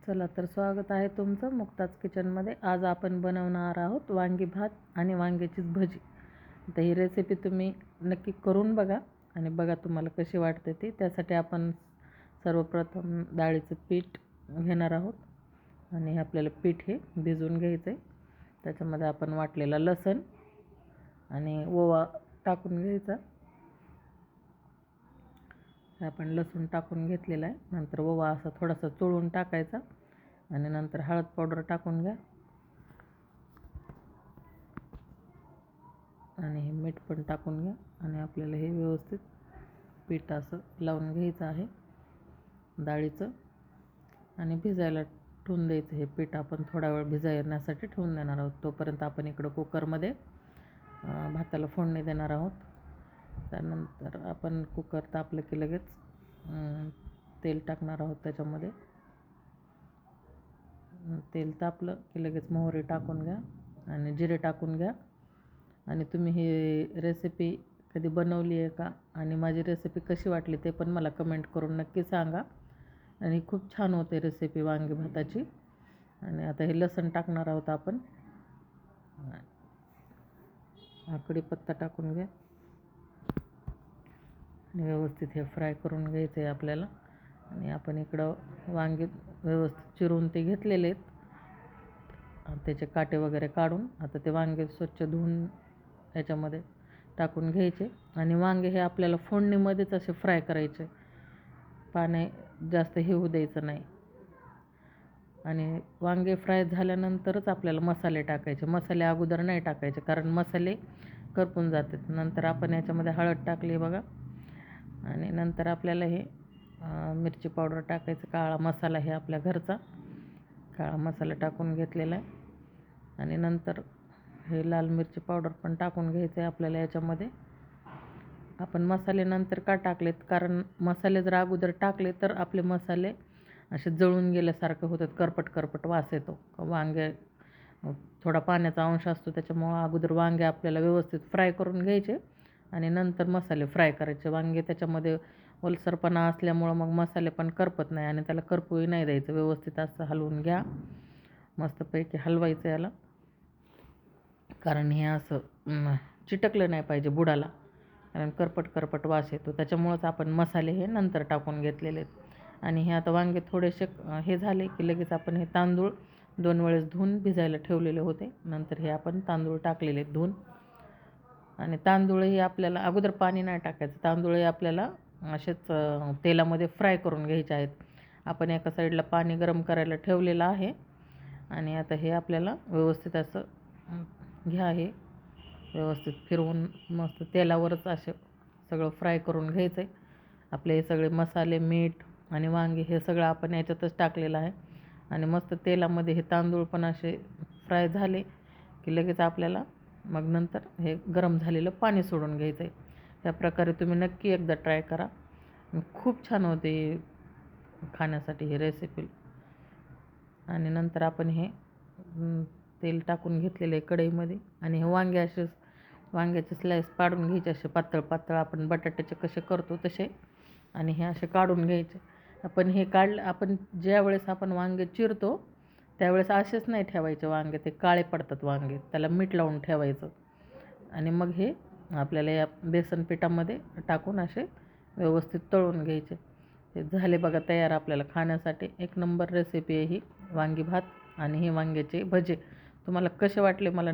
चला तर स्वागत आहे तुमचं मुक्ताज किचनमध्ये. आज आपण बनवणार आहोत वांगी भात आणि वांग्याची भजी. तर ही रेसिपी तुम्ही नक्की करून बघा आणि बघा तुम्हाला कशी वाटते ती. त्यासाठी आपण सर्वप्रथम डाळीचं पीठ घेणार आहोत आणि आपल्याला पीठ हे भिजवून घ्यायचं आहे. त्याच्यामध्ये आपण वाटलेला लसूण आणि ओवा टाकून घ्यायचा. आपण लसूण टाकून घेतलेला आहे. नंतर ओवा असा थोडासा चोळून टाकायचा आणि नंतर हळद पावडर टाकून घ्या आणि हे मीठ पण टाकून घ्या आणि आपल्याला हे व्यवस्थित पीठ असं लावून घ्यायचं आहे डाळीचं आणि भिजायला ठेवून द्यायचं. हे पीठ आपण थोडा वेळ भिजवण्यासाठी ठेवून देणार आहोत. तोपर्यंत आपण इकडं कुकरमध्ये भाताला फोडणी देणार आहोत. त्यानंतर आपण कुकर तापलं की लगेच तेल टाकणार आहोत. त्याच्यामध्ये तेल तापलं की लगेच मोहरी टाकून घ्या आणि जिरे टाकून घ्या. आणि तुम्ही ही रेसिपी कधी बनवली आहे का आणि माझी रेसिपी कशी वाटली ते पण मला कमेंट करून नक्की सांगा. आणि खूप छान होते रेसिपी वांगी भाताची. आणि आता हे लसूण टाकणार आहोत आपण. कढीपत्ता टाकून घ्या आणि व्यवस्थित हे फ्राय करून घ्यायचं आहे आपल्याला. आणि आपण इकडं वांगे व्यवस्थित चिरून ते घेतलेले आहेत. त्याचे काटे वगैरे काढून आता ते वांगे स्वच्छ धुवून याच्यामध्ये टाकून घ्यायचे. आणि वांगे हे आपल्याला फोडणीमध्येच असे फ्राय करायचे, पाणी जास्त हे होऊ द्यायचं नाही. आणि वांगे फ्राय झाल्यानंतरच आपल्याला मसाले टाकायचे. मसाले अगोदर नाही टाकायचे कारण मसाले करपून जातात. नंतर आपण याच्यामध्ये हळद टाकली बघा आणि नंतर आपल्याला हे मिरची पावडर टाकायचं. काळा मसाला हे आपल्या घरचा काळा मसाला टाकून घेतलेला आहे. आणि नंतर हे लाल मिरची पावडर पण टाकून घ्यायचं आहे आपल्याला याच्यामध्ये. आपण मसाले नंतर का टाकलेत कारण मसाले जर अगोदर टाकले तर आपले मसाले असे जळून गेल्यासारखं होतात, करपट वास येतो. वांगे थोडा पाण्याचा अंश असतो त्याच्यामुळं अगोदर वांगे आपल्याला व्यवस्थित फ्राय करून घ्यायचे आणि नंतर मसाले फ्राय करायचे. वांगे त्याच्यामध्ये ओलसरपणा असल्यामुळं मग मसाले पण करपत नाही आणि त्याला करपूही नाही द्यायचं. व्यवस्थित असं हलवून घ्या, मस्तपैकी हलवायचं याला कारण हे असं चिटकलं नाही पाहिजे बुडाला, कारण करपट वास येतो. त्याच्यामुळंच आपण मसाले हे नंतर टाकून घेतलेले आहेत. आणि हे आता वांगे थोडेसे हे झाले की लगेच आपण हे तांदूळ 2 वेळेस धुवून भिजायला ठेवलेले होते. नंतर हे आपण तांदूळ टाकलेले आहेत धुवून. आणि तांदूळही आपल्याला अगोदर पाणी नाही टाकायचं. तांदूळही आपल्याला असेच तेलामध्ये फ्राय करून घ्यायचे आहेत. आपण एका साईडला पाणी गरम करायला ठेवलेलं आहे आणि आता हे आपल्याला व्यवस्थित असं घ्या, हे व्यवस्थित फिरवून मस्त तेलावरच असे सगळं फ्राय करून घ्यायचं आहे. आपले हे सगळे मसाले, मीठ आणि वांगे हे सगळं आपण याच्यातच टाकलेलं आहे. आणि मस्त तेलामध्ये हे तांदूळ पण असे फ्राय झाले की लगेच आपल्याला मग नंतर हे गरम झालेलं पाणी सोडून घ्यायचं आहे. त्या प्रकारे तुम्ही नक्की एकदा ट्राय करा. खूप छान होते खाण्यासाठी ही रेसिपी. आणि नंतर आपण हे तेल टाकून घेतलेलं आहे कढईमध्ये आणि हे वांग्याचे स्लाईस पाडून घ्यायचे असे पातळ आपण बटाट्याचे कसे करतो तसे. आणि हे असे काढून घ्यायचे. आपण ज्यावेळेस आपण वांगे चिरतो त्यावेळेस असेच नाही ठेवायचे वांगे, ते काळे पडतात वांगे. त्याला मीठ लावून ठेवायचं आणि मग हे आपल्याला या बेसन पिठामध्ये टाकून असे व्यवस्थित तळून घ्यायचे. ते झाले बघा तयार आपल्याला खाण्यासाठी. एक नंबर रेसिपी आहे ही वांगी भात आणि हे वांग्याचे भजे. तुम्हाला कसे वाटले मला